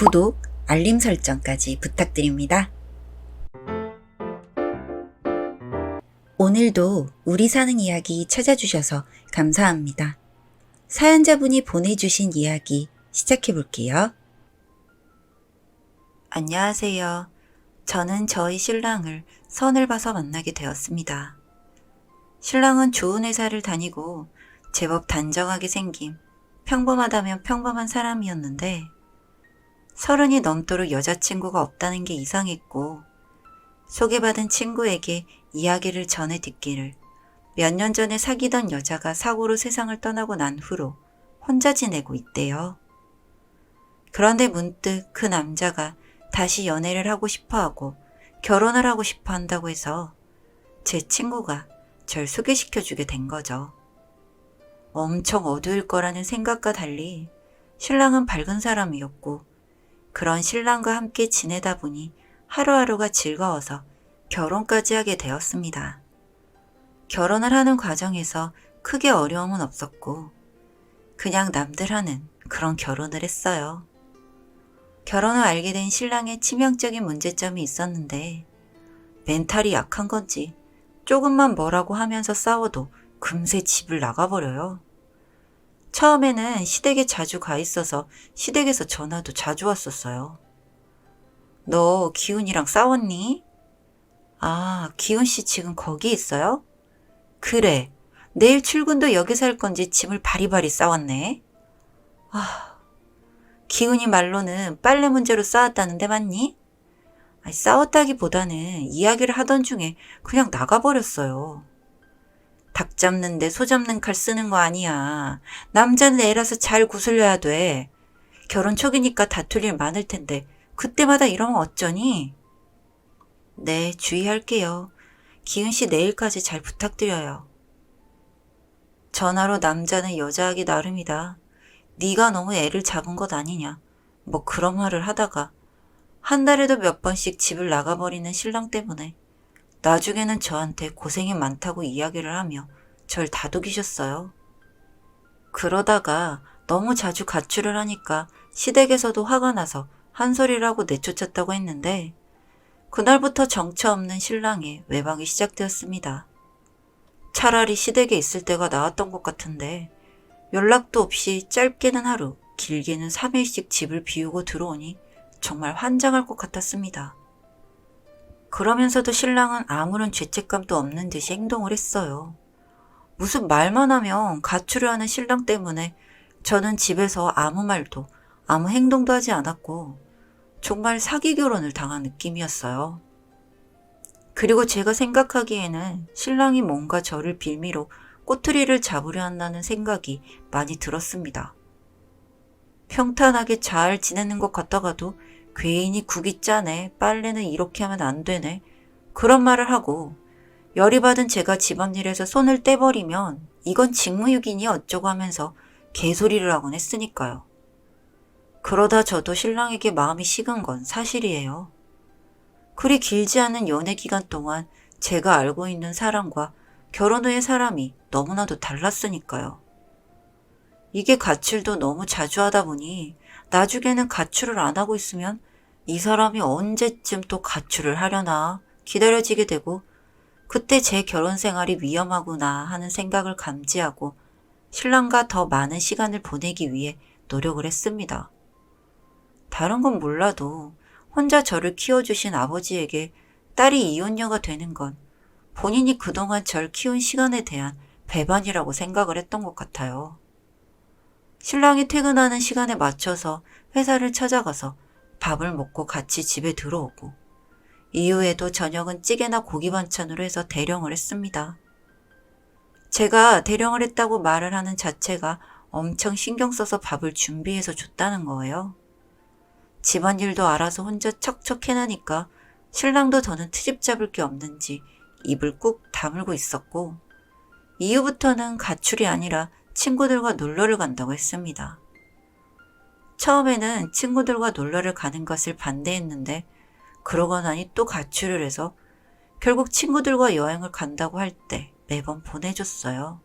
구독, 알림 설정까지 부탁드립니다. 오늘도 우리 사는 이야기 찾아주셔서 감사합니다. 사연자분이 보내주신 이야기 시작해 볼게요. 안녕하세요. 저는 저희 신랑을 선을 봐서 만나게 되었습니다. 신랑은 좋은 회사를 다니고 제법 단정하게 생긴 평범하다면 평범한 사람이었는데 30이 넘도록 여자친구가 없다는 게 이상했고 소개받은 친구에게 이야기를 전해 듣기를 몇 년 전에 사귀던 여자가 사고로 세상을 떠나고 난 후로 혼자 지내고 있대요. 그런데 문득 그 남자가 다시 연애를 하고 싶어하고 결혼을 하고 싶어 한다고 해서 제 친구가 절 소개시켜주게 된 거죠. 엄청 어두울 거라는 생각과 달리 신랑은 밝은 사람이었고 그런 신랑과 함께 지내다 보니 하루하루가 즐거워서 결혼까지 하게 되었습니다. 결혼을 하는 과정에서 크게 어려움은 없었고 그냥 남들 하는 그런 결혼을 했어요. 결혼 후 알게 된 신랑의 치명적인 문제점이 있었는데 멘탈이 약한 건지 조금만 뭐라고 하면서 싸워도 금세 집을 나가버려요. 처음에는 시댁에 자주 가 있어서 시댁에서 전화도 자주 왔었어요. 너 기훈이랑 싸웠니? 아, 기훈씨 지금 거기 있어요? 그래, 내일 출근도 여기서 할 건지 짐을 바리바리 싸웠네. 아, 기훈이 말로는 빨래 문제로 싸웠다는데 맞니? 아니, 싸웠다기보다는 이야기를 하던 중에 그냥 나가버렸어요. 닭 잡는데 소 잡는 칼 쓰는 거 아니야. 남자는 애라서 잘 구슬려야 돼. 결혼 초기니까 다툴 일 많을 텐데 그때마다 이러면 어쩌니? 네, 주의할게요. 기훈 씨 내일까지 잘 부탁드려요. 전화로 남자는 여자하기 나름이다. 네가 너무 애를 잡은 것 아니냐. 뭐 그런 말을 하다가 한 달에도 몇 번씩 집을 나가버리는 신랑 때문에 나중에는 저한테 고생이 많다고 이야기를 하며 절 다독이셨어요. 그러다가 너무 자주 가출을 하니까 시댁에서도 화가 나서 한 소리를 하고 내쫓았다고 했는데 그날부터 정처 없는 신랑의 외박이 시작되었습니다. 차라리 시댁에 있을 때가 나았던 것 같은데 연락도 없이 짧게는 하루, 길게는 3일씩 집을 비우고 들어오니 정말 환장할 것 같았습니다. 그러면서도 신랑은 아무런 죄책감도 없는 듯이 행동을 했어요. 무슨 말만 하면 가출을 하는 신랑 때문에 저는 집에서 아무 말도 아무 행동도 하지 않았고 정말 사기 결혼을 당한 느낌이었어요. 그리고 제가 생각하기에는 신랑이 뭔가 저를 빌미로 꼬투리를 잡으려 한다는 생각이 많이 들었습니다. 평탄하게 잘 지내는 것 같다가도 괜히 국이 짜네, 빨래는 이렇게 하면 안 되네 그런 말을 하고 열이 받은 제가 집안일에서 손을 떼버리면 이건 직무유기니 어쩌고 하면서 개소리를 하곤 했으니까요. 그러다 저도 신랑에게 마음이 식은 건 사실이에요. 그리 길지 않은 연애 기간 동안 제가 알고 있는 사람과 결혼 후의 사람이 너무나도 달랐으니까요. 이게 가출도 너무 자주 하다 보니 나중에는 가출을 안 하고 있으면 이 사람이 언제쯤 또 가출을 하려나 기다려지게 되고 그때 제 결혼 생활이 위험하구나 하는 생각을 감지하고 신랑과 더 많은 시간을 보내기 위해 노력을 했습니다. 다른 건 몰라도 혼자 저를 키워주신 아버지에게 딸이 이혼녀가 되는 건 본인이 그동안 절 키운 시간에 대한 배반이라고 생각을 했던 것 같아요. 신랑이 퇴근하는 시간에 맞춰서 회사를 찾아가서 밥을 먹고 같이 집에 들어오고 이후에도 저녁은 찌개나 고기 반찬으로 해서 대령을 했습니다. 제가 대령을 했다고 말을 하는 자체가 엄청 신경 써서 밥을 준비해서 줬다는 거예요. 집안일도 알아서 혼자 척척 해내니까 신랑도 더는 트집 잡을 게 없는지 입을 꾹 다물고 있었고 이후부터는 가출이 아니라 친구들과 놀러를 간다고 했습니다. 처음에는 친구들과 놀러를 가는 것을 반대했는데 그러고 나니 또 가출을 해서 결국 친구들과 여행을 간다고 할 때 매번 보내줬어요.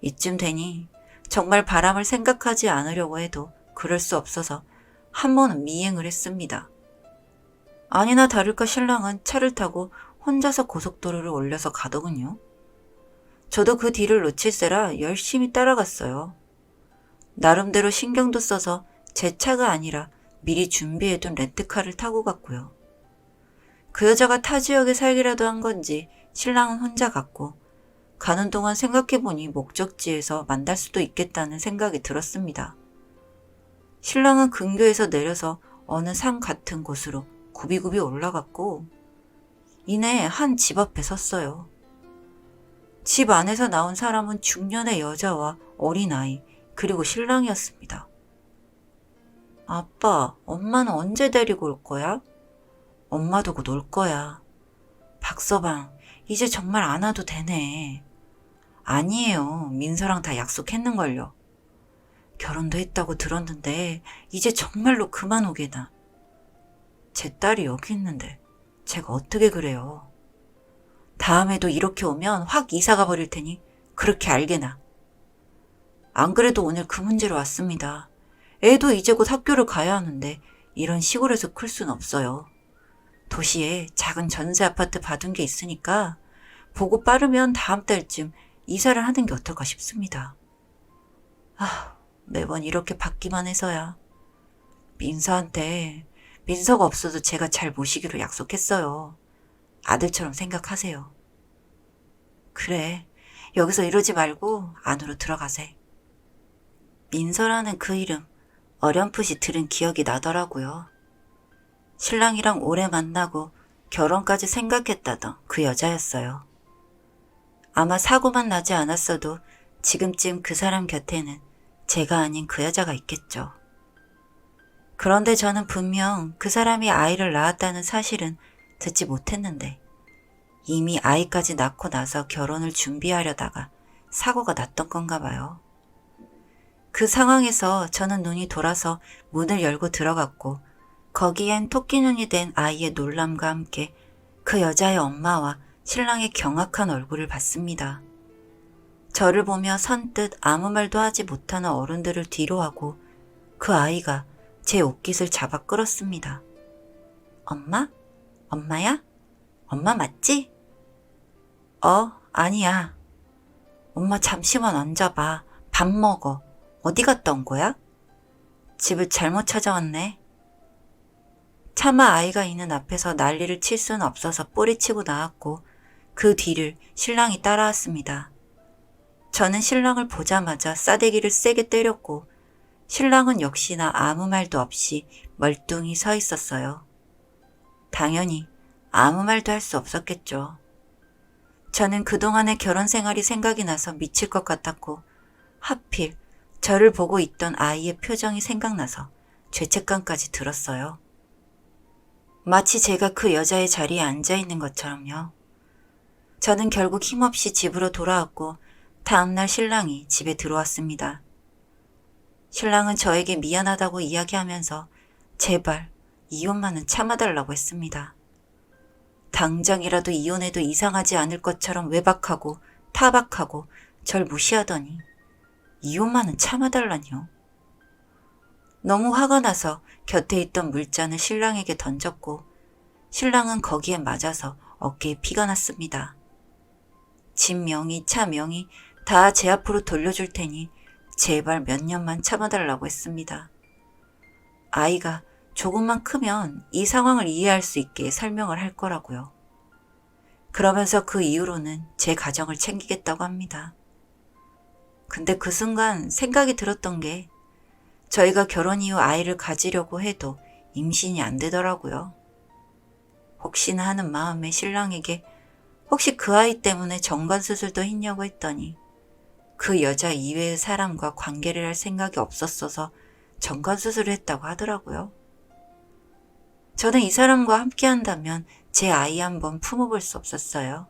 이쯤 되니 정말 바람을 생각하지 않으려고 해도 그럴 수 없어서 한 번은 미행을 했습니다. 아니나 다를까 신랑은 차를 타고 혼자서 고속도로를 올려서 가더군요. 저도 그 뒤를 놓칠세라 열심히 따라갔어요. 나름대로 신경도 써서 제 차가 아니라 미리 준비해둔 렌트카를 타고 갔고요. 그 여자가 타 지역에 살기라도 한 건지 신랑은 혼자 갔고 가는 동안 생각해보니 목적지에서 만날 수도 있겠다는 생각이 들었습니다. 신랑은 근교에서 내려서 어느 산 같은 곳으로 굽이굽이 올라갔고 이내 한 집 앞에 섰어요. 집 안에서 나온 사람은 중년의 여자와 어린아이 그리고 신랑이었습니다. 아빠, 엄마는 언제 데리고 올 거야? 엄마도 곧 올 거야. 박서방, 이제 정말 안 와도 되네. 아니에요. 민서랑 다 약속했는걸요. 결혼도 했다고 들었는데 이제 정말로 그만 오게나. 제 딸이 여기 있는데 제가 어떻게 그래요. 다음에도 이렇게 오면 확 이사가 버릴 테니 그렇게 알게나. 안 그래도 오늘 그 문제로 왔습니다. 애도 이제 곧 학교를 가야 하는데 이런 시골에서 클 순 없어요. 도시에 작은 전세 아파트 받은 게 있으니까 보고 빠르면 다음 달쯤 이사를 하는 게 어떨까 싶습니다. 매번 이렇게 받기만 해서야. 민서가 없어도 제가 잘 모시기로 약속했어요. 아들처럼 생각하세요. 그래, 여기서 이러지 말고 안으로 들어가세. 민서라는 그 이름 어렴풋이 들은 기억이 나더라고요. 신랑이랑 오래 만나고 결혼까지 생각했다던 그 여자였어요. 아마 사고만 나지 않았어도 지금쯤 그 사람 곁에는 제가 아닌 그 여자가 있겠죠. 그런데 저는 분명 그 사람이 아이를 낳았다는 사실은 듣지 못했는데 이미 아이까지 낳고 나서 결혼을 준비하려다가 사고가 났던 건가 봐요. 그 상황에서 저는 눈이 돌아서 문을 열고 들어갔고 거기엔 토끼눈이 된 아이의 놀람과 함께 그 여자의 엄마와 신랑의 경악한 얼굴을 봤습니다. 저를 보며 선뜻 아무 말도 하지 못하는 어른들을 뒤로하고 그 아이가 제 옷깃을 잡아 끌었습니다. 엄마? 엄마야? 엄마 맞지? 아니야. 엄마 잠시만 앉아봐. 밥 먹어. 어디 갔다 온 거야? 집을 잘못 찾아왔네. 차마 아이가 있는 앞에서 난리를 칠 수는 없어서 뿌리치고 나왔고 그 뒤를 신랑이 따라왔습니다. 저는 신랑을 보자마자 싸대기를 세게 때렸고 신랑은 역시나 아무 말도 없이 멀뚱히 서 있었어요. 당연히 아무 말도 할 수 없었겠죠. 저는 그동안의 결혼 생활이 생각이 나서 미칠 것 같았고 하필 저를 보고 있던 아이의 표정이 생각나서 죄책감까지 들었어요. 마치 제가 그 여자의 자리에 앉아있는 것처럼요. 저는 결국 힘없이 집으로 돌아왔고 다음날 신랑이 집에 들어왔습니다. 신랑은 저에게 미안하다고 이야기하면서 제발 이혼만은 참아달라고 했습니다. 당장이라도 이혼해도 이상하지 않을 것처럼 외박하고 타박하고 절 무시하더니 이혼만은 참아달라니요. 너무 화가 나서 곁에 있던 물잔을 신랑에게 던졌고 신랑은 거기에 맞아서 어깨에 피가 났습니다. 집 명의, 차 명의 다 제 앞으로 돌려줄 테니 제발 몇 년만 참아달라고 했습니다. 아이가 조금만 크면 이 상황을 이해할 수 있게 설명을 할 거라고요. 그러면서 그 이후로는 제 가정을 챙기겠다고 합니다. 근데 그 순간 생각이 들었던 게 저희가 결혼 이후 아이를 가지려고 해도 임신이 안 되더라고요. 혹시나 하는 마음에 신랑에게 혹시 그 아이 때문에 정관수술도 했냐고 했더니 그 여자 이외의 사람과 관계를 할 생각이 없었어서 정관수술을 했다고 하더라고요. 저는 이 사람과 함께 한다면 제 아이 한번 품어볼 수 없었어요.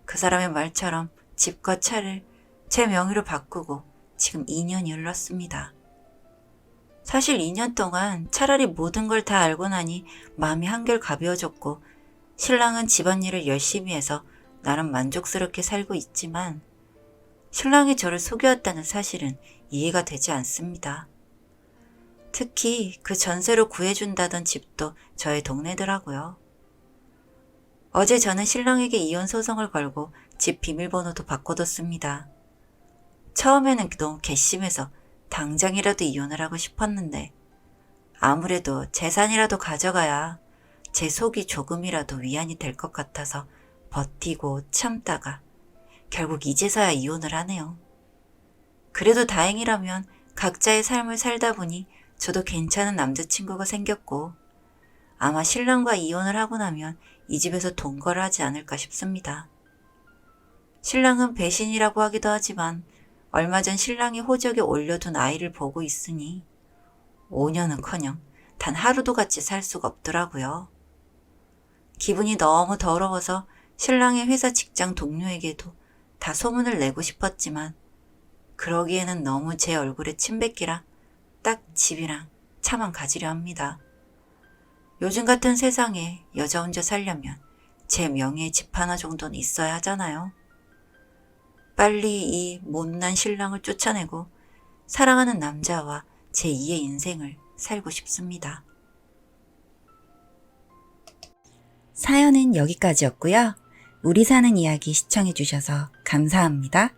그 사람의 말처럼 집과 차를 제 명의로 바꾸고 지금 2년이 흘렀습니다. 사실 2년 동안 차라리 모든 걸 다 알고 나니 마음이 한결 가벼워졌고 신랑은 집안일을 열심히 해서 나름 만족스럽게 살고 있지만 신랑이 저를 속여왔다는 사실은 이해가 되지 않습니다. 특히 그 전세로 구해준다던 집도 저의 동네더라고요. 어제 저는 신랑에게 이혼 소송을 걸고 집 비밀번호도 바꿔뒀습니다. 처음에는 너무 괘씸해서 당장이라도 이혼을 하고 싶었는데 아무래도 재산이라도 가져가야 제 속이 조금이라도 위안이 될 것 같아서 버티고 참다가 결국 이제서야 이혼을 하네요. 그래도 다행이라면 각자의 삶을 살다 보니 저도 괜찮은 남자친구가 생겼고 아마 신랑과 이혼을 하고 나면 이 집에서 동거를 하지 않을까 싶습니다. 신랑은 배신이라고 하기도 하지만 얼마 전 신랑이 호적에 올려둔 아이를 보고 있으니 5년은커녕 단 하루도 같이 살 수가 없더라고요. 기분이 너무 더러워서 신랑의 회사 직장 동료에게도 다 소문을 내고 싶었지만 그러기에는 너무 제 얼굴에 침 뱉기라 딱 집이랑 차만 가지려 합니다. 요즘 같은 세상에 여자 혼자 살려면 제 명예의 집 하나 정도는 있어야 하잖아요. 빨리 이 못난 신랑을 쫓아내고 사랑하는 남자와 제2의 인생을 살고 싶습니다. 사연은 여기까지였고요. 우리 사는 이야기 시청해주셔서 감사합니다.